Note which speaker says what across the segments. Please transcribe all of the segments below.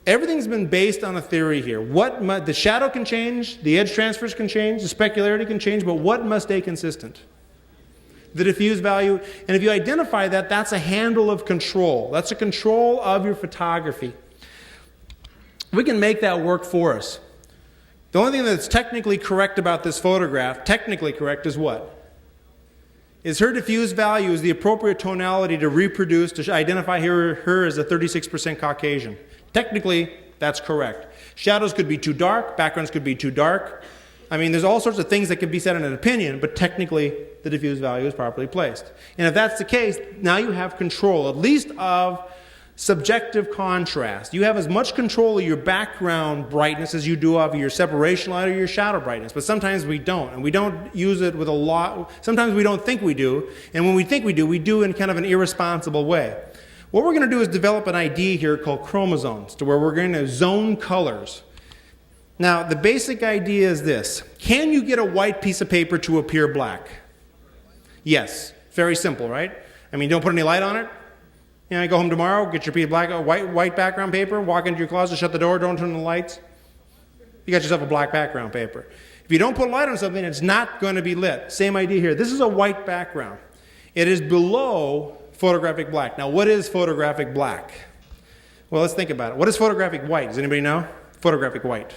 Speaker 1: Everything's been based on a theory here. The shadow can change, the edge transfers can change, the specularity can change, but what must stay consistent? The diffuse value. And if you identify that, that's a handle of control. That's a control of your photography. We can make that work for us. The only thing that's technically correct about this photograph, technically correct, is what? Is her diffuse value is the appropriate tonality to reproduce, to identify her as a 36% Caucasian. Technically, that's correct. Shadows could be too dark, backgrounds could be too dark. I mean, there's all sorts of things that can be said in an opinion, but technically, the diffuse value is properly placed. And if that's the case, now you have control, at least of subjective contrast. You have as much control of your background brightness as you do of your separation light or your shadow brightness. But sometimes we don't, and we don't use it with a lot. Sometimes we don't think we do, and when we think we do in kind of an irresponsible way. What we're going to do is develop an idea here called chromosomes, to where we're going to zone colors. Now, the basic idea is this. Can you get a white piece of paper to appear black? Yes. Very simple, right? I mean, don't put any light on it. You know, you go home tomorrow, get your piece of black, white background paper, walk into your closet, shut the door, don't turn the lights. You got yourself a black background paper. If you don't put light on something, it's not going to be lit. Same idea here. This is a white background. It is below photographic black. Now, what is photographic black? Well, let's think about it. What is photographic white? Does anybody know? Photographic white.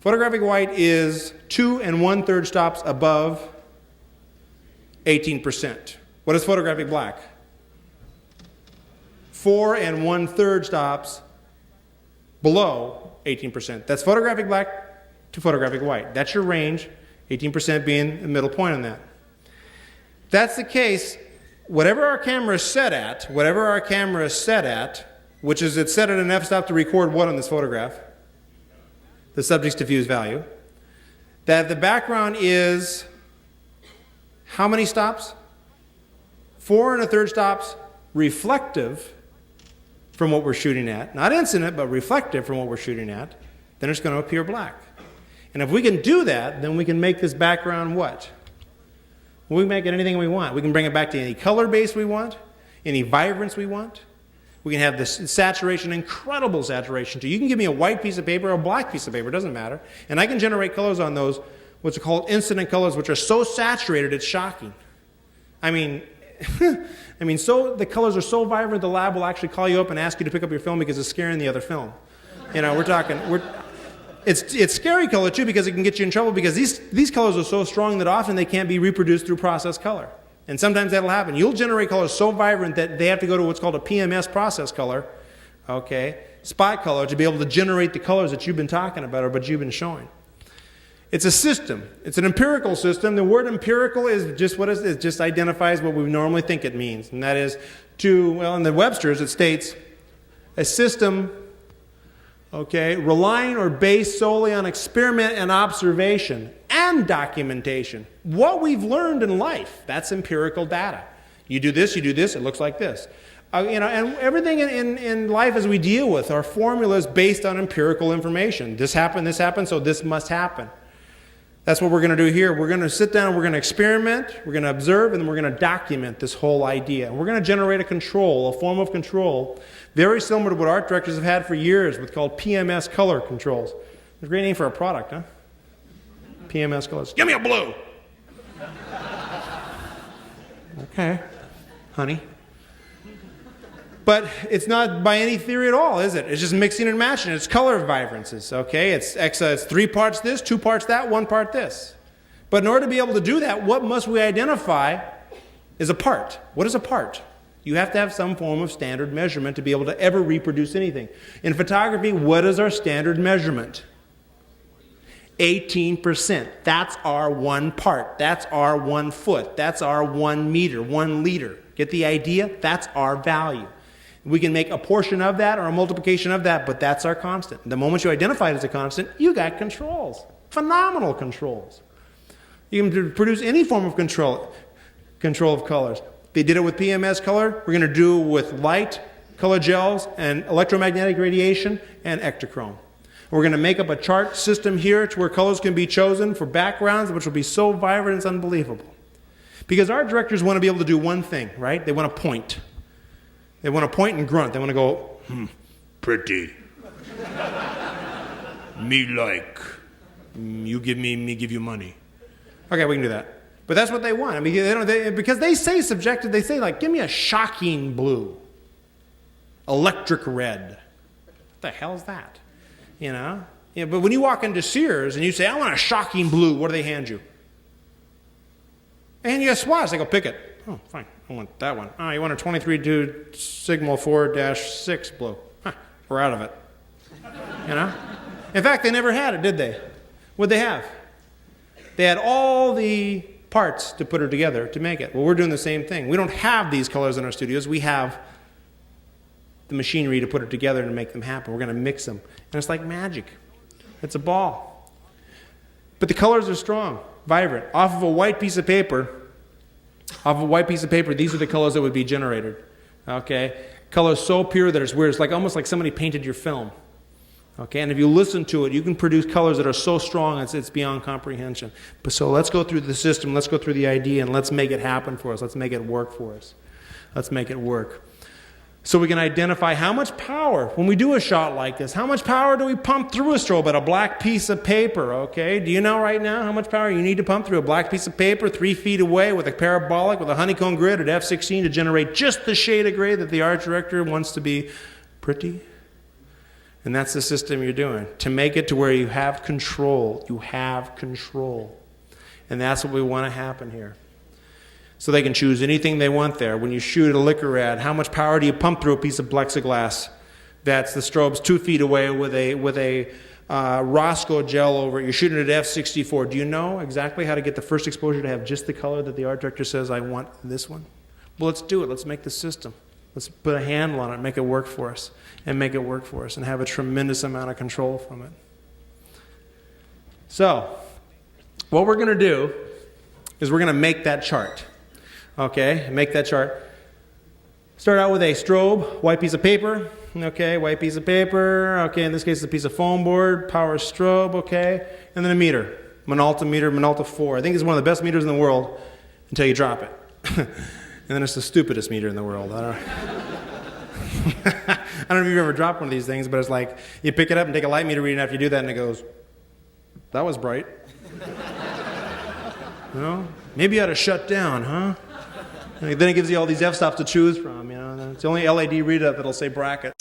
Speaker 1: Photographic white is 2 1/3 stops above 18%. What is photographic black? 4 1/3 stops below 18%. That's photographic black to photographic white. That's your range, 18% being the middle point on that. If that's the case, whatever our camera is set at, which is it's set at an f-stop to record what on this photograph? The subject's diffuse value. That the background is how many stops? 4 1/3 stops reflective from what we're shooting at. Not incident, but reflective from what we're shooting at. Then it's going to appear black. And if we can do that, then we can make this background what? We can make it anything we want. We can bring it back to any color base we want, any vibrance we want. We can have this saturation, incredible saturation too. You can give me a white piece of paper or a black piece of paper, it doesn't matter. And I can generate colors on those, what's called incident colors, which are so saturated it's shocking. I mean, so the colors are so vibrant the lab will actually call you up and ask you to pick up your film because it's scaring the other film. You know, it's scary color too because it can get you in trouble because these colors are so strong that often they can't be reproduced through process color. And sometimes that'll happen. You'll generate colors so vibrant that they have to go to what's called a PMS process color, okay, spot color, to be able to generate the colors that you've been talking about or what you've been showing. It's a system. It's an empirical system. The word empirical is just what it just identifies what we normally think it means. And that is in the Webster's it states a system, okay, relying or based solely on experiment and observation and documentation. What we've learned in life, that's empirical data. You do this, it looks like this. And everything in life as we deal with are formulas based on empirical information. This happened, so this must happen. That's what we're going to do here. We're going to sit down, we're going to experiment, we're going to observe, and then we're going to document this whole idea. And we're going to generate a form of control, very similar to what art directors have had for years with called PMS color controls. It's a great name for a product, huh? PMS colors. Give me a blue! Okay, honey. But it's not by any theory at all, is it? It's just mixing and matching. It's color vibrances, okay? It's 3 parts this, 2 parts that, 1 part this. But in order to be able to do that, what must we identify is a part. What is a part? You have to have some form of standard measurement to be able to ever reproduce anything. In photography, what is our standard measurement? 18%. That's our 1 part. That's our 1 foot. That's our 1 meter, 1 liter. Get the idea? That's our value. We can make a portion of that or a multiplication of that, but that's our constant. The moment you identify it as a constant, you got controls. Phenomenal controls. You can produce any form of control of colors. They did it with PMS color. We're going to do it with light, color gels, and electromagnetic radiation, and ectochrome. We're going to make up a chart system here to where colors can be chosen for backgrounds, which will be so vibrant it's unbelievable. Because art directors want to be able to do one thing, right? They want to point. They want to point and grunt. They want to go, pretty. Me like. You give me give you money. Okay, we can do that. But that's what they want. I mean, because they say subjective, they say like, give me a shocking blue. Electric red. What the hell is that? You know? Yeah, but when you walk into Sears and you say, I want a shocking blue, what do they hand you? They hand you a swatch. They go, pick it. Oh, fine. I want that one. Oh, you want a 23 Sigma 4-6 blue. Huh, we're out of it. You know? In fact, they never had it, did they? What'd they have? They had all the parts to put her together to make it. Well, we're doing the same thing. We don't have these colors in our studios. We have the machinery to put it together and make them happen. We're going to mix them. And it's like magic. It's a ball. But the colors are strong, vibrant. Off of a white piece of paper, these are the colors that would be generated. Okay? Colors so pure that it's weird. It's like almost like somebody painted your film. Okay, and if you listen to it, you can produce colors that are so strong it's beyond comprehension. But so let's go through the system, let's go through the idea, and let's make it happen for us. Let's make it work for us. Let's make it work. So we can identify how much power, when we do a shot like this, how much power do we pump through a strobe at a black piece of paper, okay? Do you know right now how much power you need to pump through a black piece of paper 3 feet away with a parabolic, with a honeycomb grid at f16 to generate just the shade of gray that the art director wants to be pretty? And that's the system you're doing, to make it to where you have control. You have control. And that's what we want to happen here. So they can choose anything they want there. When you shoot a liquor ad, how much power do you pump through a piece of plexiglass that's the strobe's 2 feet away with a Roscoe gel over it? You're shooting it at f64. Do you know exactly how to get the first exposure to have just the color that the art director says, I want this one? Well, let's do it. Let's make the system. Let's put a handle on it, make it work for us, and make it work for us, and have a tremendous amount of control from it. So, what we're going to do is we're going to make that chart. Okay, make that chart. Start out with a strobe, white piece of paper. Okay, white piece of paper. Okay, in this case, it's a piece of foam board, power strobe. Okay, and then a meter, Minolta 4. I think it's one of the best meters in the world until you drop it. And then it's the stupidest meter in the world. I don't know if you've ever dropped one of these things, but it's like you pick it up and take a light meter reading after you do that, and it goes, that was bright. You know? Maybe you ought to shut down, huh? And then it gives you all these f-stops to choose from. You know? It's the only LED readout that'll say bracket.